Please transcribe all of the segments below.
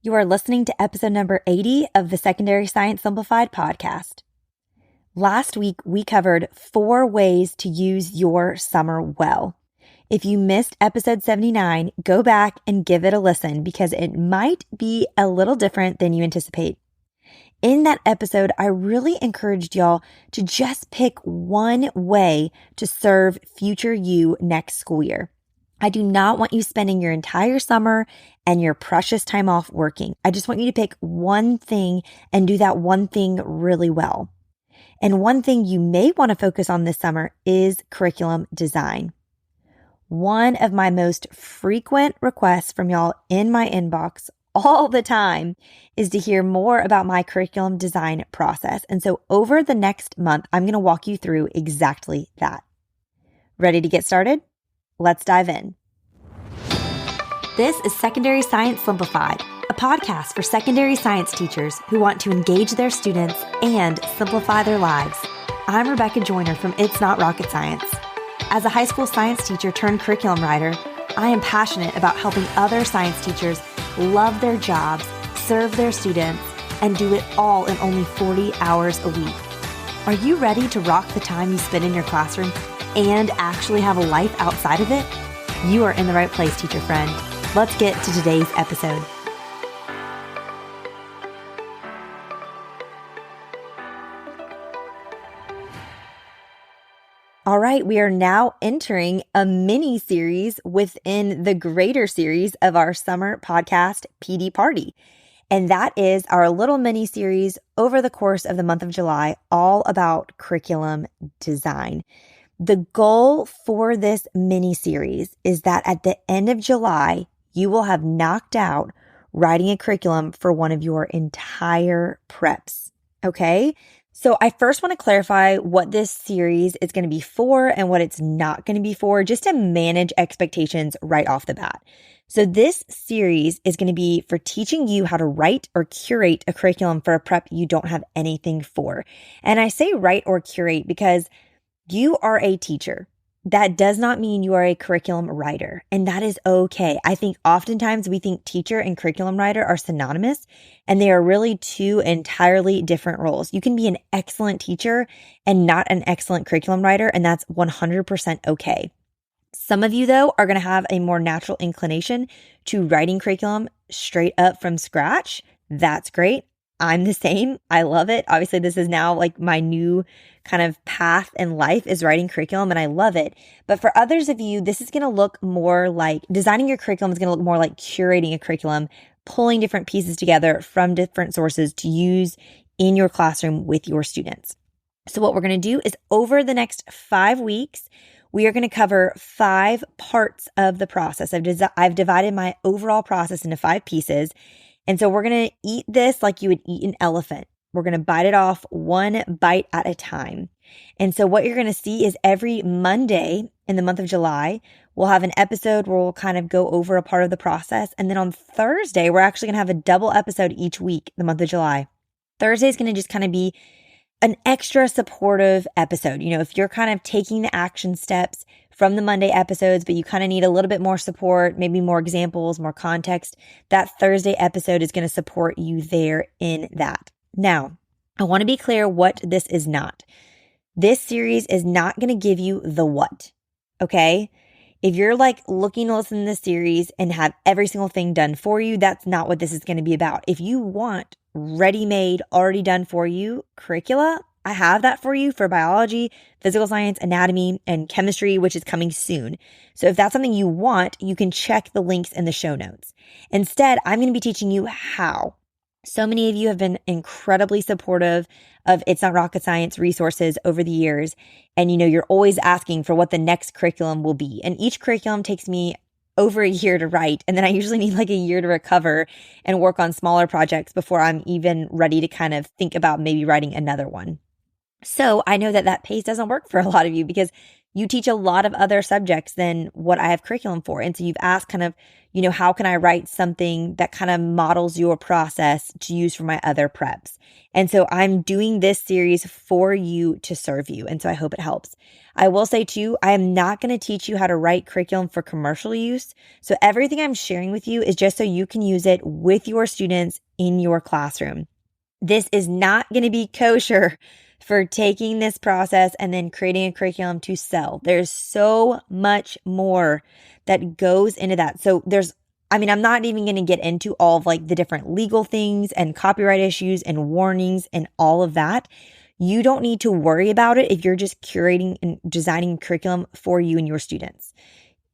You are listening to episode number 80 of the Secondary Science Simplified podcast. Last week, we covered 4 ways to use your summer well. If you missed episode 79, go back and give it a listen because it might be a little different than you anticipate. In that episode, I really encouraged y'all to just pick one way to serve future you next school year. I do not want you spending your entire summer and your precious time off working. I just want you to pick one thing and do that one thing really well. And one thing you may want to focus on this summer is curriculum design. One of my most frequent requests from y'all in my inbox all the time is to hear more about my curriculum design process. And so over the next month, I'm going to walk you through exactly that. Ready to get started? Let's dive in. This is Secondary Science Simplified, a podcast for secondary science teachers who want to engage their students and simplify their lives. I'm Rebecca Joyner from It's Not Rocket Science. As a high school science teacher turned curriculum writer, I am passionate about helping other science teachers love their jobs, serve their students, and do it all in only 40 hours a week. Are you ready to rock the time you spend in your classroom and actually have a life outside of it? You are in the right place, teacher friend. Let's get to today's episode. All right, we are now entering a mini series within the greater series of our summer podcast, PD Party. And that is our little mini series over the course of the month of July, all about curriculum design. The goal for this mini series is that at the end of July, you will have knocked out writing a curriculum for one of your entire preps. Okay? So I first want to clarify what this series is going to be for and what it's not going to be for, just to manage expectations right off the bat. So this series is going to be for teaching you how to write or curate a curriculum for a prep you don't have anything for. And I say write or curate because you are a teacher. That does not mean you are a curriculum writer, and that is okay. I think oftentimes we think teacher and curriculum writer are synonymous, and they are really two entirely different roles. You can be an excellent teacher and not an excellent curriculum writer, and that's 100% okay. Some of you, though, are going to have a more natural inclination to writing curriculum straight up from scratch. That's great. I'm the same. I love it. Obviously, this is now like my new kind of path in life is writing curriculum, and I love it. But for others of you, this is going to look more like designing your curriculum is going to look more like curating a curriculum, pulling different pieces together from different sources to use in your classroom with your students. So what we're going to do is over the next 5 weeks, we are going to cover 5 parts of the process. I've divided my overall process into 5 pieces. And so we're going to eat this like you would eat an elephant. We're going to bite it off one bite at a time. And so what you're going to see is every Monday in the month of July, we'll have an episode where we'll kind of go over a part of the process. And then on Thursday, we're actually going to have a double episode each week, the month of July. Thursday is going to just kind of be an extra supportive episode. You know, if you're kind of taking the action steps from the Monday episodes, but you kind of need a little bit more support, maybe more examples, more context, that Thursday episode is going to support you there in that. Now, I want to be clear what this is not. This series is not going to give you the what, okay? If you're like looking to listen to this series and have every single thing done for you, that's not what this is going to be about. If you want ready-made, already done for you curricula, I have that for you for biology, physical science, anatomy, and chemistry, which is coming soon. So if that's something you want, you can check the links in the show notes. Instead, I'm going to be teaching you how. So many of you have been incredibly supportive of It's Not Rocket Science resources over the years. And you're always asking for what the next curriculum will be. And each curriculum takes me over a year to write. And then I usually need like a year to recover and work on smaller projects before I'm even ready to kind of think about maybe writing another one. So I know that pace doesn't work for a lot of you because you teach a lot of other subjects than what I have curriculum for. And so you've asked kind of, how can I write something that kind of models your process to use for my other preps? And so I'm doing this series for you to serve you. And so I hope it helps. I will say too, I am not going to teach you how to write curriculum for commercial use. So everything I'm sharing with you is just so you can use it with your students in your classroom. This is not going to be kosher for taking this process and then creating a curriculum to sell. There's so much more that goes into that. So I'm not even going to get into all of like the different legal things and copyright issues and warnings and all of that. You don't need to worry about it if you're just curating and designing curriculum for you and your students.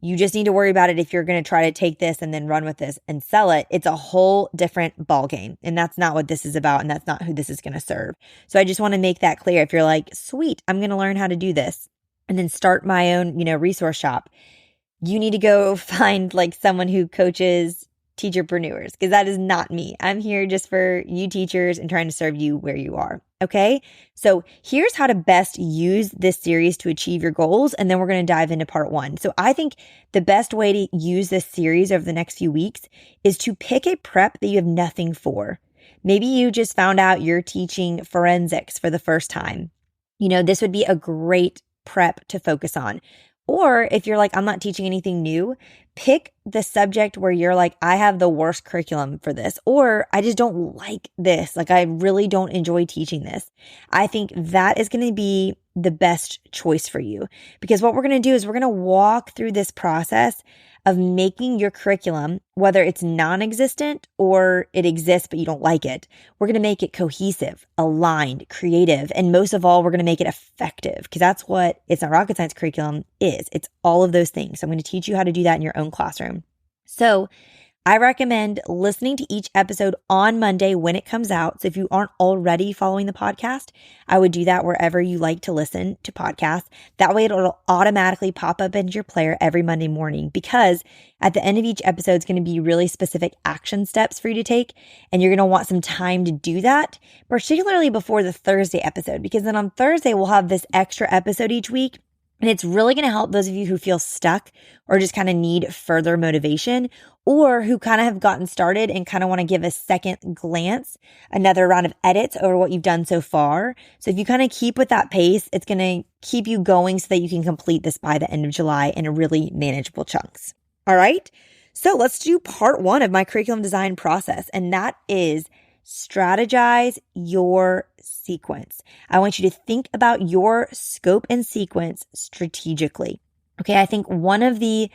You just need to worry about it if you're going to try to take this and then run with this and sell it. It's a whole different ballgame. And that's not what this is about. And that's not who this is going to serve. So I just want to make that clear. If you're like, sweet, I'm going to learn how to do this and then start my own, resource shop, you need to go find like someone who coaches teacherpreneurs, because that is not me. I'm here just for you teachers and trying to serve you where you are. Okay. So here's how to best use this series to achieve your goals. And then we're going to dive into part 1. So I think the best way to use this series over the next few weeks is to pick a prep that you have nothing for. Maybe you just found out you're teaching forensics for the first time. This would be a great prep to focus on. Or if you're like, I'm not teaching anything new, pick the subject where you're like, I have the worst curriculum for this, or I just don't like this. Like, I really don't enjoy teaching this. I think that is going to be the best choice for you, because what we're going to do is we're going to walk through this process of making your curriculum, whether it's non-existent or it exists, but you don't like it. We're going to make it cohesive, aligned, creative, and most of all, we're going to make it effective, because that's what It's Not Rocket Science curriculum is. It's all of those things. So I'm going to teach you how to do that in your own classroom. So I recommend listening to each episode on Monday when it comes out. So if you aren't already following the podcast, I would do that wherever you like to listen to podcasts. That way it'll automatically pop up into your player every Monday morning, because at the end of each episode, it's going to be really specific action steps for you to take. And you're going to want some time to do that, particularly before the Thursday episode, because then on Thursday, we'll have this extra episode each week. And it's really going to help those of you who feel stuck or just kind of need further motivation, or who kind of have gotten started and kind of want to give a second glance, another round of edits over what you've done so far. So if you kind of keep with that pace, it's going to keep you going so that you can complete this by the end of July in really manageable chunks. All right. So let's do part 1 of my curriculum design process. And that is strategize your sequence. I want you to think about your scope and sequence strategically. Okay, I think one of the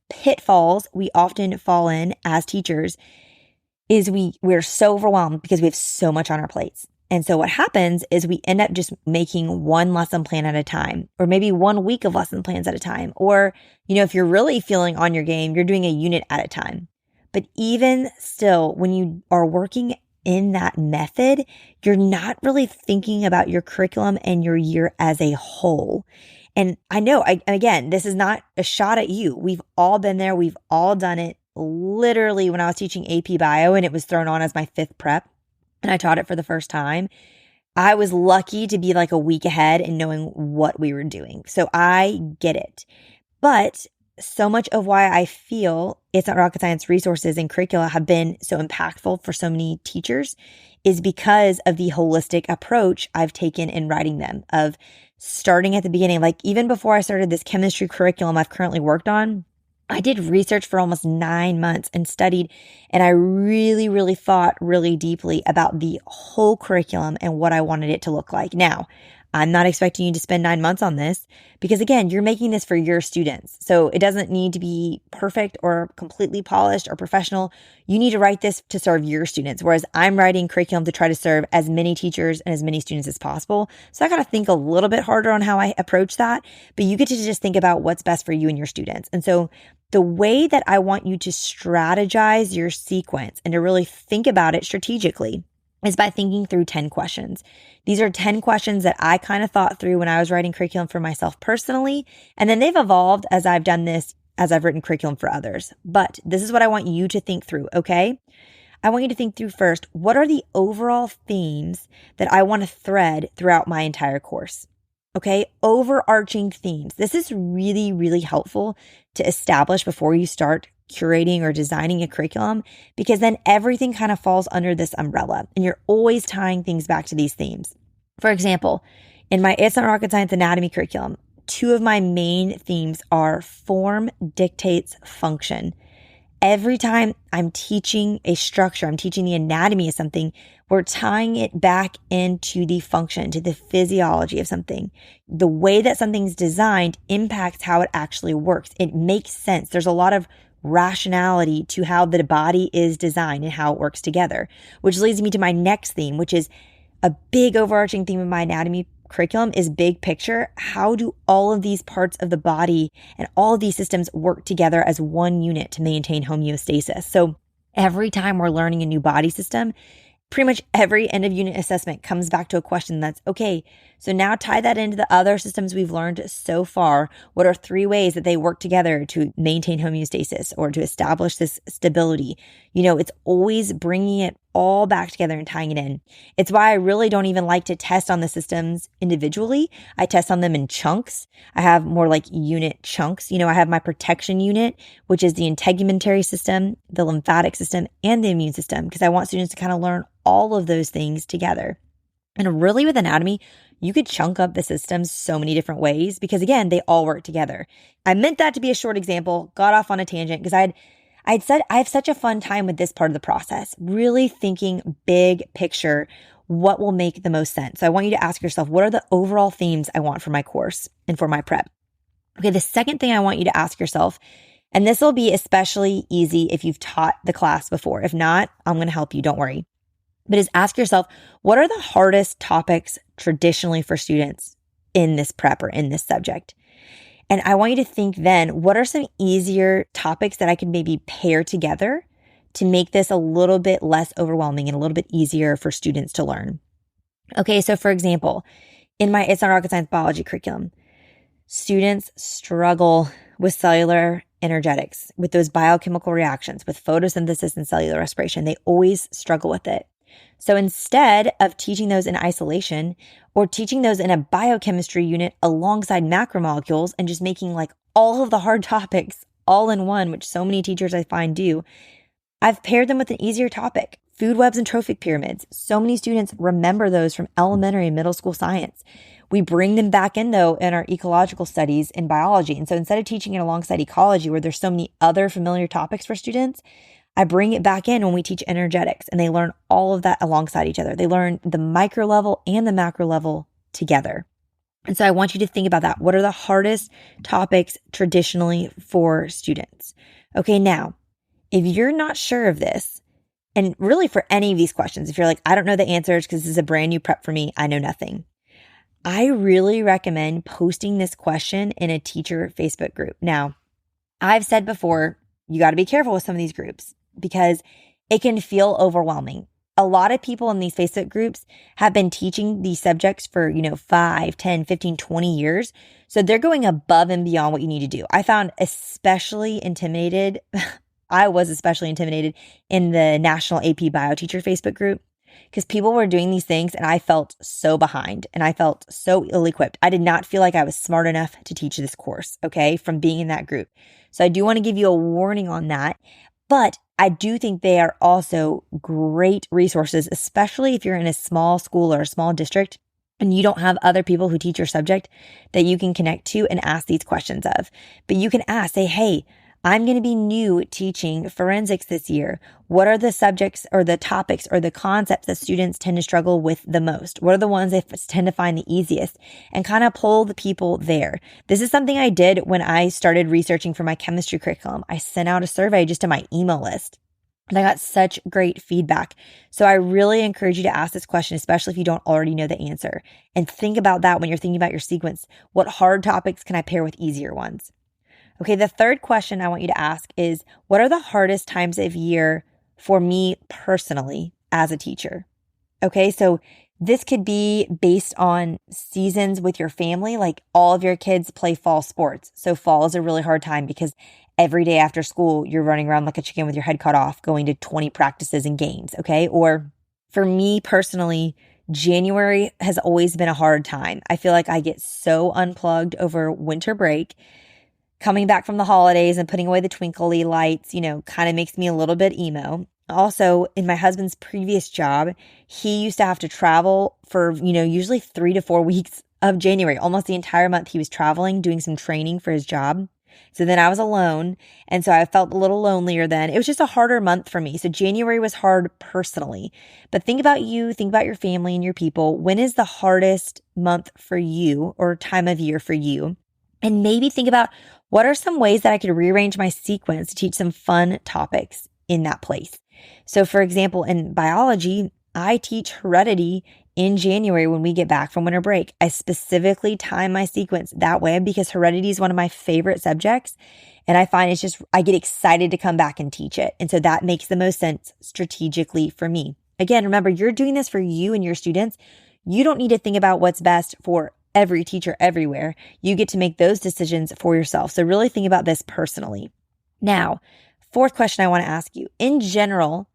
pitfalls we often fall in as teachers is we're so overwhelmed because we have so much on our plates. And so what happens is we end up just making one lesson plan at a time, or maybe 1 week of lesson plans at a time. Or, if you're really feeling on your game, you're doing a unit at a time. But even still, when you are working in that method, you're not really thinking about your curriculum and your year as a whole. And I know, again, this is not a shot at you. We've all been there. We've all done it. Literally, when I was teaching AP Bio and it was thrown on as my 5th prep and I taught it for the first time, I was lucky to be like a week ahead in knowing what we were doing. So I get it. But so much of why I feel It's Not Rocket Science resources and curricula have been so impactful for so many teachers is because of the holistic approach I've taken in writing them, of starting at the beginning. Like, even before I started this chemistry curriculum I've currently worked on, I did research for almost 9 months and studied, and I really, really thought really deeply about the whole curriculum and what I wanted it to look like. Now, I'm not expecting you to spend 9 months on this, because again, you're making this for your students. So it doesn't need to be perfect or completely polished or professional. You need to write this to serve your students. Whereas I'm writing curriculum to try to serve as many teachers and as many students as possible. So I got to think a little bit harder on how I approach that, but you get to just think about what's best for you and your students. And so the way that I want you to strategize your sequence and to really think about it strategically is by thinking through 10 questions. These are 10 questions that I kind of thought through when I was writing curriculum for myself personally. And then they've evolved as I've done this, as I've written curriculum for others. But this is what I want you to think through, okay? I want you to think through first, what are the overall themes that I want to thread throughout my entire course? Okay, overarching themes. This is really, really helpful to establish before you start curating or designing a curriculum, because then everything kind of falls under this umbrella and you're always tying things back to these themes. For example, in my It's Not Rocket Science anatomy curriculum, two of my main themes are form dictates function. Every time I'm teaching a structure, I'm teaching the anatomy of something, we're tying it back into the function, to the physiology of something. The way that something's designed impacts how it actually works. It makes sense. There's a lot of rationality to how the body is designed and how it works together, which leads me to my next theme, which is a big overarching theme of my anatomy curriculum is big picture. How do all of these parts of the body and all of these systems work together as one unit to maintain homeostasis? So every time we're learning a new body system, pretty much every end of unit assessment comes back to a question that's, okay, so now tie that into the other systems we've learned so far. What are 3 ways that they work together to maintain homeostasis or to establish this stability? It's always bringing it all back together and tying it in. It's why I really don't even like to test on the systems individually. I test on them in chunks. I have more like unit chunks. I have my protection unit, which is the integumentary system, the lymphatic system, and the immune system, because I want students to kind of learn all of those things together. And really with anatomy, you could chunk up the systems so many different ways because, again, they all work together. I meant that to be a short example, got off on a tangent because I'd said I have such a fun time with this part of the process, really thinking big picture, what will make the most sense. So I want you to ask yourself, what are the overall themes I want for my course and for my prep? Okay, the second thing I want you to ask yourself, and this will be especially easy if you've taught the class before. If not, I'm going to help you, don't worry. But is ask yourself, what are the hardest topics traditionally for students in this prep or in this subject? And I want you to think then, what are some easier topics that I could maybe pair together to make this a little bit less overwhelming and a little bit easier for students to learn? Okay, so for example, in my It's Not Rocket Science biology curriculum, students struggle with cellular energetics, with those biochemical reactions, with photosynthesis and cellular respiration. They always struggle with it. So instead of teaching those in isolation or teaching those in a biochemistry unit alongside macromolecules and just making like all of the hard topics all in one, which so many teachers I find do, I've paired them with an easier topic, food webs and trophic pyramids. So many students remember those from elementary and middle school science. We bring them back in though in our ecological studies in biology. And so instead of teaching it alongside ecology where there's so many other familiar topics for students, I bring it back in when we teach energetics and they learn all of that alongside each other. They learn the micro level and the macro level together. And so I want you to think about that. What are the hardest topics traditionally for students? Okay, now, if you're not sure of this, and really for any of these questions, if you're like, I don't know the answers because this is a brand new prep for me, I know nothing, I really recommend posting this question in a teacher Facebook group. Now, I've said before, you got to be careful with some of these groups because it can feel overwhelming. A lot of people in these Facebook groups have been teaching these subjects for, 5, 10, 15, 20 years. So they're going above and beyond what you need to do. I found especially intimidated. I was especially intimidated in the National AP Bio Teacher Facebook group because people were doing these things and I felt so behind and I felt so ill-equipped. I did not feel like I was smart enough to teach this course, okay, from being in that group. So I do want to give you a warning on that, but I do think they are also great resources, especially if you're in a small school or a small district and you don't have other people who teach your subject that you can connect to and ask these questions of. But you can ask, say, hey, I'm going to be new teaching forensics this year. What are the subjects or the topics or the concepts that students tend to struggle with the most? What are the ones they tend to find the easiest? And kind of pull the people there. This is something I did when I started researching for my chemistry curriculum. I sent out a survey just to my email list. And I got such great feedback. So I really encourage you to ask this question, especially if you don't already know the answer. And think about that when you're thinking about your sequence. What hard topics can I pair with easier ones? Okay, the third question I want you to ask is, what are the hardest times of year for me personally as a teacher? Okay, so this could be based on seasons with your family, like all of your kids play fall sports. So fall is a really hard time because every day after school, you're running around like a chicken with your head cut off, going to 20 practices and games, okay? Or for me personally, January has always been a hard time. I feel like I get so unplugged over winter break. Coming back from the holidays and putting away the twinkly lights, kind of makes me a little bit emo. Also, in my husband's previous job, he used to have to travel for, usually 3 to 4 weeks of January. Almost the entire month he was traveling, doing some training for his job. So then I was alone. And so I felt a little lonelier then. It was just a harder month for me. So January was hard personally. But think about you, think about your family and your people. When is the hardest month for you or time of year for you? And maybe think about what are some ways that I could rearrange my sequence to teach some fun topics in that place. So for example, in biology, I teach heredity in January when we get back from winter break. I specifically time my sequence that way because heredity is one of my favorite subjects. And I find I get excited to come back and teach it. And so that makes the most sense strategically for me. Again, remember, you're doing this for you and your students. You don't need to think about what's best for every teacher everywhere. You get to make those decisions for yourself. So really think about this personally. Now, fourth question I want to ask you. In general,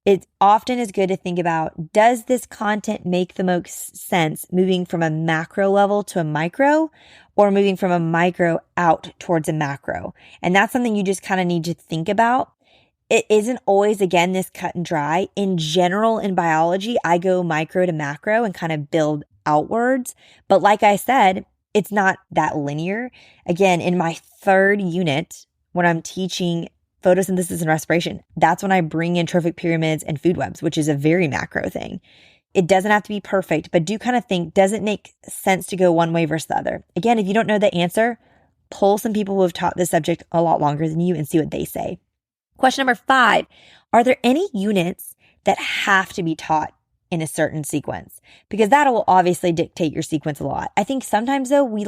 it often is good to think about, does this content make the most sense moving from a macro level to a micro or moving from a micro out towards a macro? And that's something you just kind of need to think about. It isn't always, again, this cut and dry. In general, in biology, I go micro to macro and kind of build outwards. But like I said, it's not that linear. Again, in my third unit, when I'm teaching photosynthesis and respiration, that's when I bring in trophic pyramids and food webs, which is a very macro thing. It doesn't have to be perfect, but do kind of think, does it make sense to go one way versus the other? Again, if you don't know the answer, pull some people who have taught this subject a lot longer than you and see what they say. Question number 5, are there any units that have to be taught in a certain sequence? Because that will obviously dictate your sequence a lot. I think sometimes though, we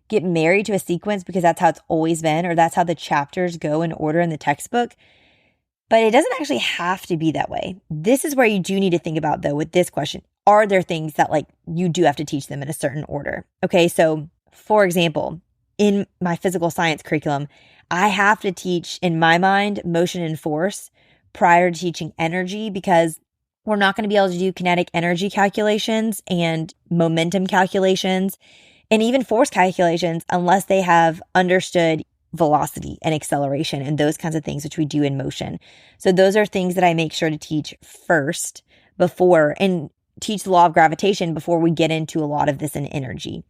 get married to a sequence because that's how it's always been, or that's how the chapters go in order in the textbook. But it doesn't actually have to be that way. This is where you do need to think about though with this question. Are there things that you do have to teach them in a certain order? Okay, so for example, in my physical science curriculum, I have to teach, in my mind, motion and force prior to teaching energy because we're not going to be able to do kinetic energy calculations and momentum calculations and even force calculations unless they have understood velocity and acceleration and those kinds of things, which we do in motion. So those are things that I make sure to teach first before and teach the law of gravitation before we get into a lot of this in energy.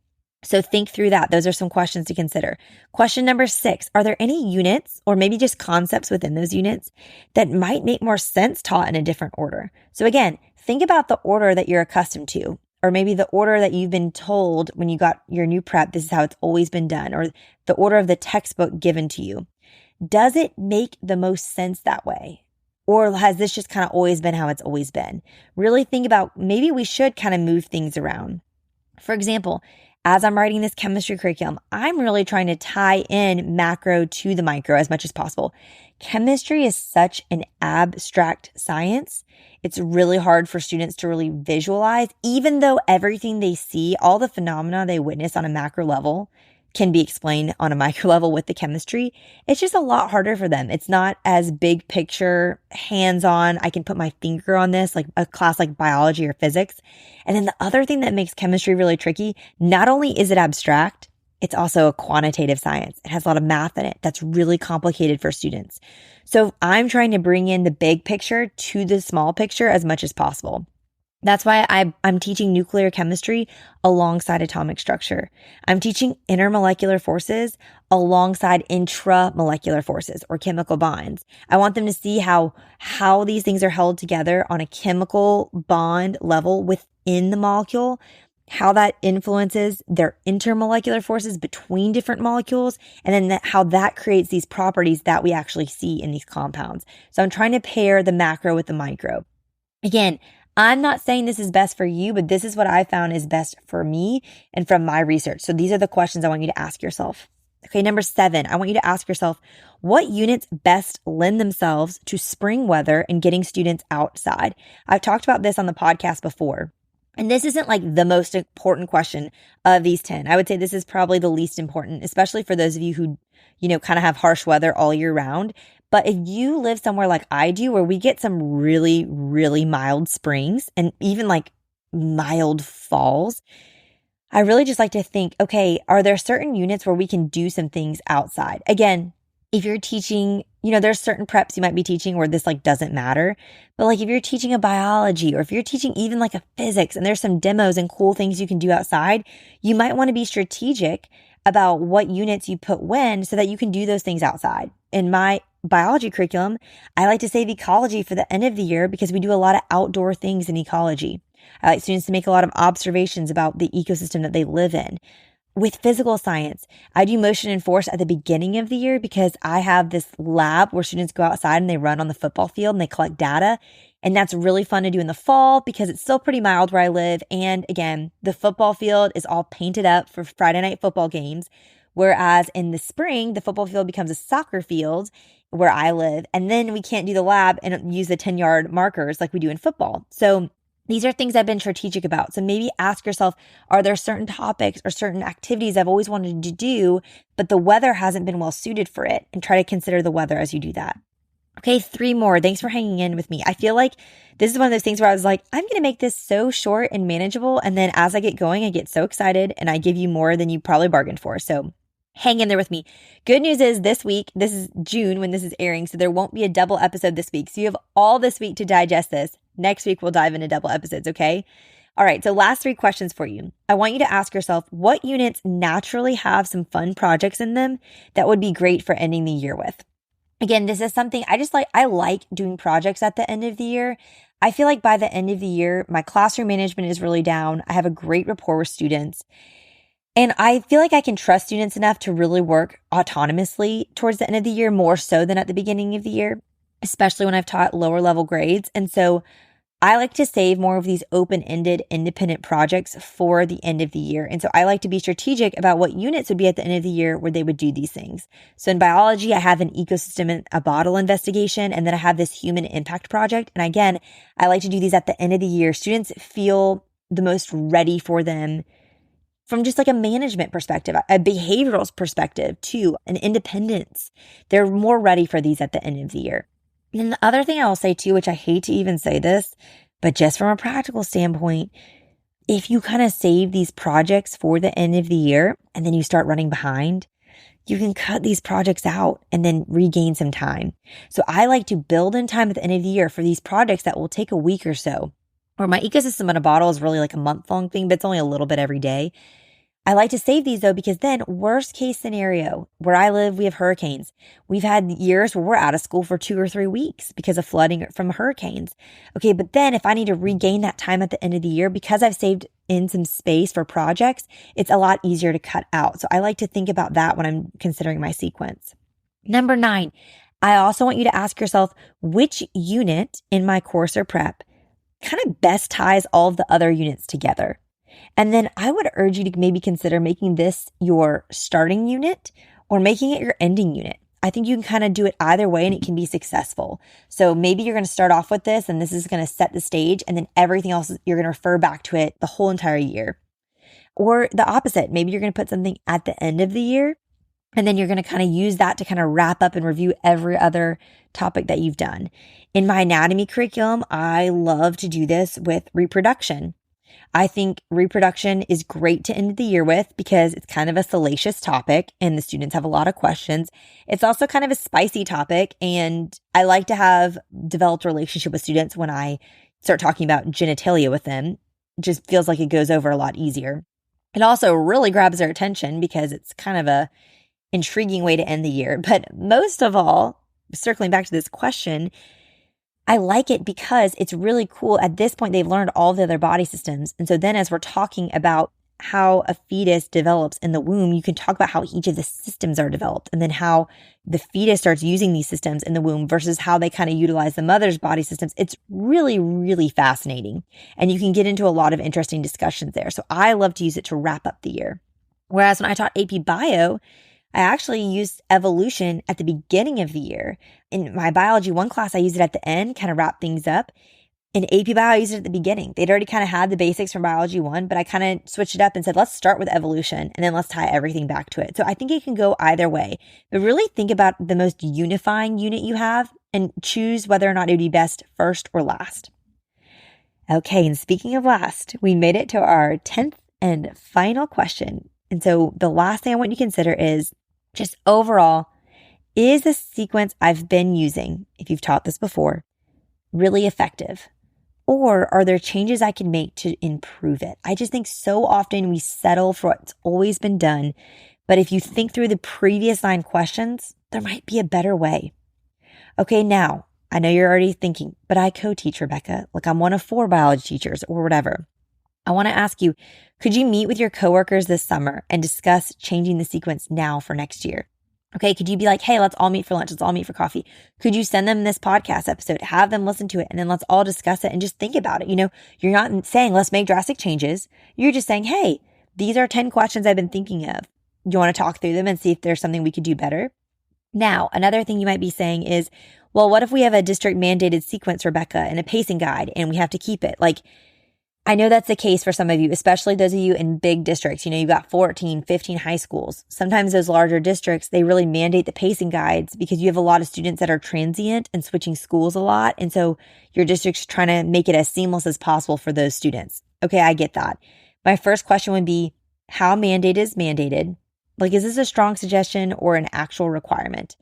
So think through that. Those are some questions to consider. Question number 6, are there any units or maybe just concepts within those units that might make more sense taught in a different order? So again, think about the order that you're accustomed to, or maybe the order that you've been told when you got your new prep, this is how it's always been done, or the order of the textbook given to you. Does it make the most sense that way? Or has this just kind of always been how it's always been? Really think about maybe we should kind of move things around. For example, as I'm writing this chemistry curriculum, I'm really trying to tie in macro to the micro as much as possible. Chemistry is such an abstract science. It's really hard for students to really visualize, even though everything they see, all the phenomena they witness on a macro level can be explained on a micro level with the chemistry. It's just a lot harder for them. It's not as big picture, hands-on. I can put my finger on this, like a class like biology or physics. And then the other thing that makes chemistry really tricky, not only is it abstract, it's also a quantitative science. It has a lot of math in it. That's really complicated for students. So I'm trying to bring in the big picture to the small picture as much as possible. That's why I'm teaching nuclear chemistry alongside atomic structure. I'm teaching intermolecular forces alongside intramolecular forces or chemical bonds. I want them to see how these things are held together on a chemical bond level within the molecule, how that influences their intermolecular forces between different molecules, and then how that creates these properties that we actually see in these compounds. So I'm trying to pair the macro with the micro. Again, I'm not saying this is best for you, but this is what I found is best for me and from my research. So these are the questions I want you to ask yourself. Okay, number 7, I want you to ask yourself, what units best lend themselves to spring weather and getting students outside? I've talked about this on the podcast before. And this isn't the most important question of these 10. I would say this is probably the least important, especially for those of you who, kind of have harsh weather all year round. But if you live somewhere like I do, where we get some really, really mild springs and even mild falls, I really just like to think, okay, are there certain units where we can do some things outside? Again, if you're teaching, there's certain preps you might be teaching where this like doesn't matter. But like if you're teaching a biology or if you're teaching even like a physics and there's some demos and cool things you can do outside, you might want to be strategic about what units you put when so that you can do those things outside. In my biology curriculum, I like to save ecology for the end of the year because we do a lot of outdoor things in ecology. I like students to make a lot of observations about the ecosystem that they live in. With physical science, I do motion and force at the beginning of the year because I have this lab where students go outside and they run on the football field and they collect data. And that's really fun to do in the fall because it's still pretty mild where I live. And again, the football field is all painted up for Friday night football games. Whereas in the spring, the football field becomes a soccer field where I live. And then we can't do the lab and use the 10-yard markers like we do in football. So these are things I've been strategic about. So maybe ask yourself, are there certain topics or certain activities I've always wanted to do, but the weather hasn't been well suited for it? And try to consider the weather as you do that. Okay, 3 more. Thanks for hanging in with me. I feel like this is one of those things where I was like, I'm going to make this so short and manageable. And then as I get going, I get so excited and I give you more than you probably bargained for. So hang in there with me. Good news is this week, this is June when this is airing, so there won't be a double episode this week. So you have all this week to digest this. Next week, we'll dive into double episodes, okay? All right, so last 3 questions for you. I want you to ask yourself, what units naturally have some fun projects in them that would be great for ending the year with? Again, this is something I like doing projects at the end of the year. I feel like by the end of the year, my classroom management is really down. I have a great rapport with students. And I feel like I can trust students enough to really work autonomously towards the end of the year, more so than at the beginning of the year, especially when I've taught lower level grades. And so I like to save more of these open-ended independent projects for the end of the year. And so I like to be strategic about what units would be at the end of the year where they would do these things. So in biology, I have an ecosystem and a bottle investigation, and then I have this human impact project. And again, I like to do these at the end of the year. Students feel the most ready for them from just like a management perspective, a behavioral perspective too, an independence. They're more ready for these at the end of the year. And then the other thing I will say too, which I hate to even say this, but just from a practical standpoint, if you kind of save these projects for the end of the year and then you start running behind, you can cut these projects out and then regain some time. So I like to build in time at the end of the year for these projects that will take a week or so. Or my ecosystem in a bottle is really like a month-long thing, but it's only a little bit every day. I like to save these though, because then worst case scenario, where I live, we have hurricanes. We've had years where we're out of school for 2 or 3 weeks because of flooding from hurricanes. Okay, but then if I need to regain that time at the end of the year, because I've saved in some space for projects, it's a lot easier to cut out. So I like to think about that when I'm considering my sequence. Number 9, I also want you to ask yourself which unit in my course or prep kind of best ties all of the other units together. And then I would urge you to maybe consider making this your starting unit or making it your ending unit. I think you can kind of do it either way and it can be successful. So maybe you're going to start off with this and this is going to set the stage, and then everything else, you're going to refer back to it the whole entire year. Or the opposite, maybe you're going to put something at the end of the year and then you're going to kind of use that to kind of wrap up and review every other topic that you've done. In my anatomy curriculum, I love to do this with reproduction. I think reproduction is great to end the year with because it's kind of a salacious topic and the students have a lot of questions. It's also kind of a spicy topic, and I like to have developed a relationship with students when I start talking about genitalia with them. It just feels like it goes over a lot easier. It also really grabs their attention because it's kind of a intriguing way to end the year. But most of all, circling back to this question, I like it because it's really cool. At this point, they've learned all the other body systems. And so then as we're talking about how a fetus develops in the womb, you can talk about how each of the systems are developed and then how the fetus starts using these systems in the womb versus how they kind of utilize the mother's body systems. It's really, really fascinating. And you can get into a lot of interesting discussions there. So I love to use it to wrap up the year. Whereas when I taught AP Bio, I actually used evolution at the beginning of the year. In my biology 1 class, I used it at the end, kind of wrap things up. In AP Bio, I used it at the beginning. They'd already kind of had the basics from biology 1, but I kind of switched it up and said, let's start with evolution and then let's tie everything back to it. So I think it can go either way, but really think about the most unifying unit you have and choose whether or not it would be best first or last. Okay, and speaking of last, we made it to our 10th and final question. And so the last thing I want you to consider is just overall, is the sequence I've been using, if you've taught this before, really effective? Or are there changes I can make to improve it? I just think so often we settle for what's always been done. But if you think through the previous 9 questions, there might be a better way. Okay, now, I know you're already thinking, but I co-teach, Rebecca. Like I'm one of 4 biology teachers or whatever. I want to ask you, could you meet with your coworkers this summer and discuss changing the sequence now for next year? Okay, could you be like, hey, let's all meet for lunch. Let's all meet for coffee. Could you send them this podcast episode, have them listen to it, and then let's all discuss it and just think about it. You're not saying let's make drastic changes. You're just saying, hey, these are 10 questions I've been thinking of. Do you want to talk through them and see if there's something we could do better? Now, another thing you might be saying is, well, what if we have a district mandated sequence, Rebecca, and a pacing guide, and we have to keep it? Like, I know that's the case for some of you, especially those of you in big districts. You've got 14, 15 high schools. Sometimes those larger districts, they really mandate the pacing guides because you have a lot of students that are transient and switching schools a lot. And so your district's trying to make it as seamless as possible for those students. Okay, I get that. My first question would be, how mandated is mandated? Like, is this a strong suggestion or an actual requirement?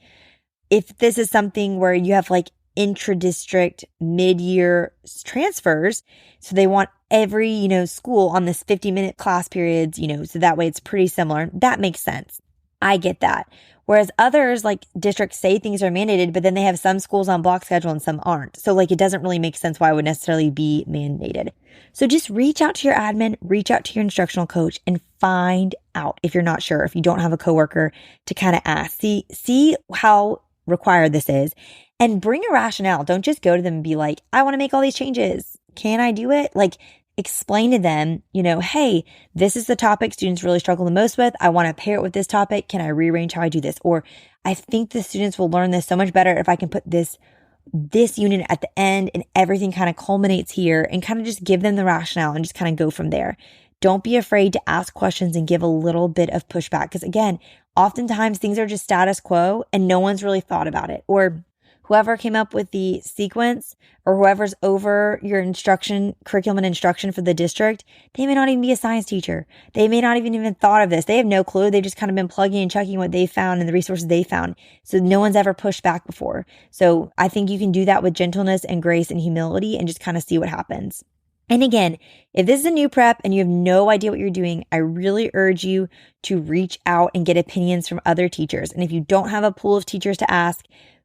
If this is something where you have like intra-district mid-year transfers, so they want every, school on this 50-minute class periods, so that way it's pretty similar. That makes sense. I get that. Whereas others, like districts, say things are mandated, but then they have some schools on block schedule and some aren't. So like it doesn't really make sense why it would necessarily be mandated. So just reach out to your admin, reach out to your instructional coach and find out if you're not sure, if you don't have a coworker to kind of ask. See how required this is and bring a rationale. Don't just go to them and be like, I want to make all these changes. Can I do it? Like, explain to them, hey, this is the topic students really struggle the most with. I want to pair it with this topic. Can I rearrange how I do this? Or I think the students will learn this so much better if I can put this unit at the end and everything kind of culminates here, and kind of just give them the rationale and just kind of go from there. Don't be afraid to ask questions and give a little bit of pushback. Because again, oftentimes things are just status quo and no one's really thought about it. Or whoever came up with the sequence or whoever's over your curriculum and instruction for the district, they may not even be a science teacher. They may not even thought of this. They have no clue. They've just kind of been plugging and chucking what they found and the resources they found. So no one's ever pushed back before. So I think you can do that with gentleness and grace and humility and just kind of see what happens. And again, if this is a new prep and you have no idea what you're doing, I really urge you to reach out and get opinions from other teachers. And if you don't have a pool of teachers to ask,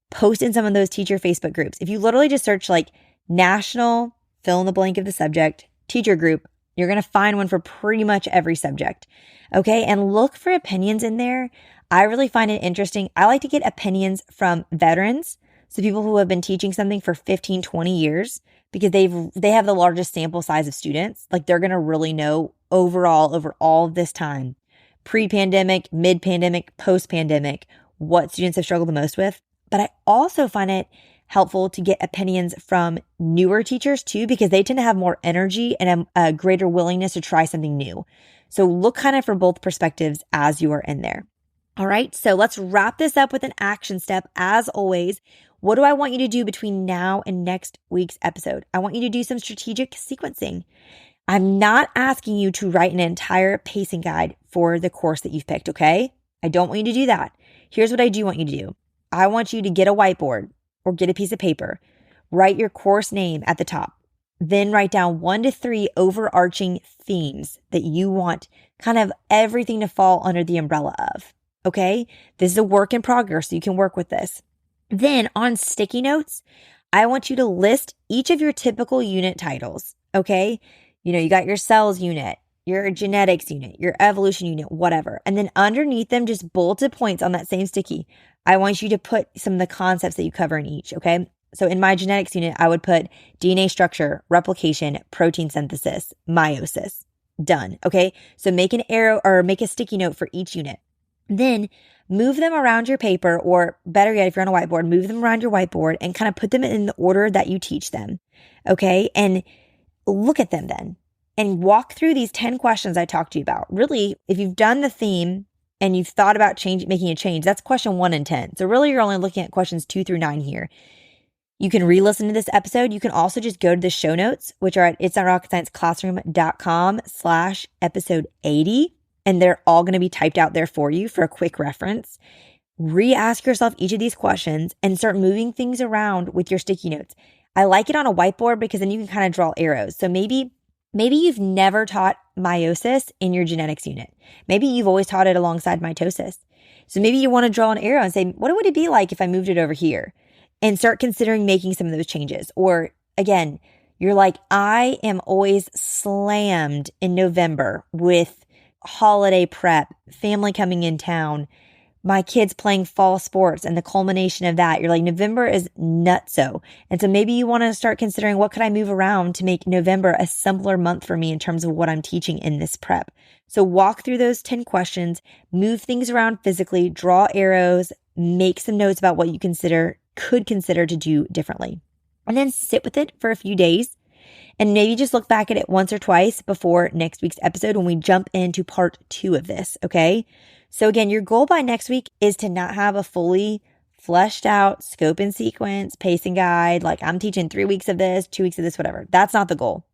post in some of those teacher Facebook groups. If you literally just search like national, fill in the blank of the subject, teacher group, you're going to find one for pretty much every subject. Okay. And look for opinions in there. I really find it interesting. I like to get opinions from veterans. So people who have been teaching something for 15, 20 years, because they have the largest sample size of students. Like they're going to really know overall over all of this time, pre-pandemic, mid-pandemic, post-pandemic, what students have struggled the most with. But I also find it helpful to get opinions from newer teachers too, because they tend to have more energy and a greater willingness to try something new. So look kind of for both perspectives as you are in there. All right, so let's wrap this up with an action step. As always, what do I want you to do between now and next week's episode? I want you to do some strategic sequencing. I'm not asking you to write an entire pacing guide for the course that you've picked, okay? I don't want you to do that. Here's what I do want you to do. I want you to get a whiteboard or get a piece of paper, write your course name at the top, then write down 1 to 3 overarching themes that you want kind of everything to fall under the umbrella of. Okay? This is a work in progress, so you can work with this. Then on sticky notes, I want you to list each of your typical unit titles. Okay? You got your cells unit, your genetics unit, your evolution unit, whatever. And then underneath them, just bulleted points on that same sticky. I want you to put some of the concepts that you cover in each, okay? So in my genetics unit, I would put DNA structure, replication, protein synthesis, meiosis. Done, okay? So make an arrow or make a sticky note for each unit. Then move them around your paper, or better yet, if you're on a whiteboard, move them around your whiteboard and kind of put them in the order that you teach them, okay? And look at them then and walk through these 10 questions I talked to you about. Really, if you've done the theme and you've thought about making a change, that's question 1 and 10. So really, you're only looking at questions 2 through 9 here. You can re-listen to this episode. You can also just go to the show notes, which are at itsnotrocketscienceclassroom.com/episode 80. And they're all going to be typed out there for you for a quick reference. Re-ask yourself each of these questions and start moving things around with your sticky notes. I like it on a whiteboard because then you can kind of draw arrows. So maybe you've never taught meiosis in your genetics unit. Maybe you've always taught it alongside mitosis. So maybe you want to draw an arrow and say, what would it be like if I moved it over here? And start considering making some of those changes. Or again, you're like, I am always slammed in November with holiday prep, family coming in town, my kids playing fall sports, and the culmination of that. You're like, November is nutso. And so maybe you want to start considering, what could I move around to make November a simpler month for me in terms of what I'm teaching in this prep? So walk through those 10 questions, move things around physically, draw arrows, make some notes about what you could consider to do differently. And then sit with it for a few days and maybe just look back at it once or twice before next week's episode when we jump into part 2 of this, okay? So again, your goal by next week is to not have a fully fleshed out scope and sequence, pacing guide, like I'm teaching 3 weeks of this, 2 weeks of this, whatever. That's not the goal.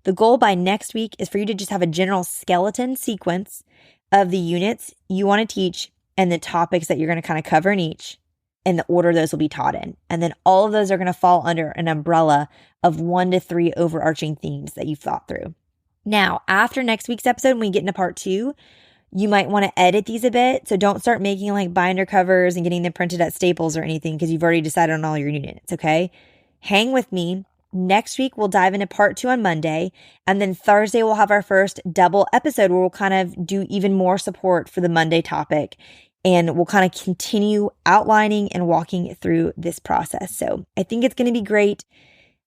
The goal by next week is for you to just have a general skeleton sequence of the units you want to teach and the topics that you're going to kind of cover in each, and the order those will be taught in. And then all of those are going to fall under an umbrella of 1 to 3 overarching themes that you've thought through. Now, after next week's episode, when we get into part 2, you might want to edit these a bit. So don't start making like binder covers and getting them printed at Staples or anything because you've already decided on all your units, okay? Hang with me. Next week, we'll dive into part 2 on Monday. And then Thursday, we'll have our first double episode where we'll kind of do even more support for the Monday topic. And we'll kind of continue outlining and walking through this process. So I think it's going to be great.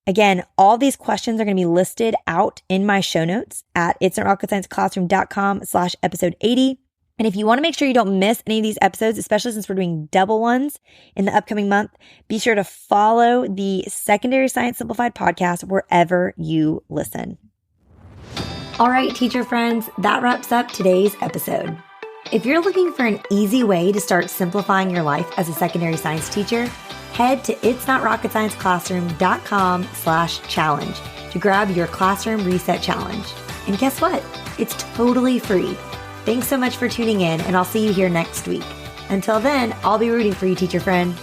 Again, all these questions are going to be listed out in my show notes at itsnotrocketscienceclassroom.com/episode 80. And if you want to make sure you don't miss any of these episodes, especially since we're doing double ones in the upcoming month, be sure to follow the Secondary Science Simplified podcast wherever you listen. All right, teacher friends, that wraps up today's episode. If you're looking for an easy way to start simplifying your life as a secondary science teacher, head to itsnotrocketscienceclassroom.com/challenge to grab your classroom reset challenge. And guess what? It's totally free. Thanks so much for tuning in, and I'll see you here next week. Until then, I'll be rooting for you, teacher friend.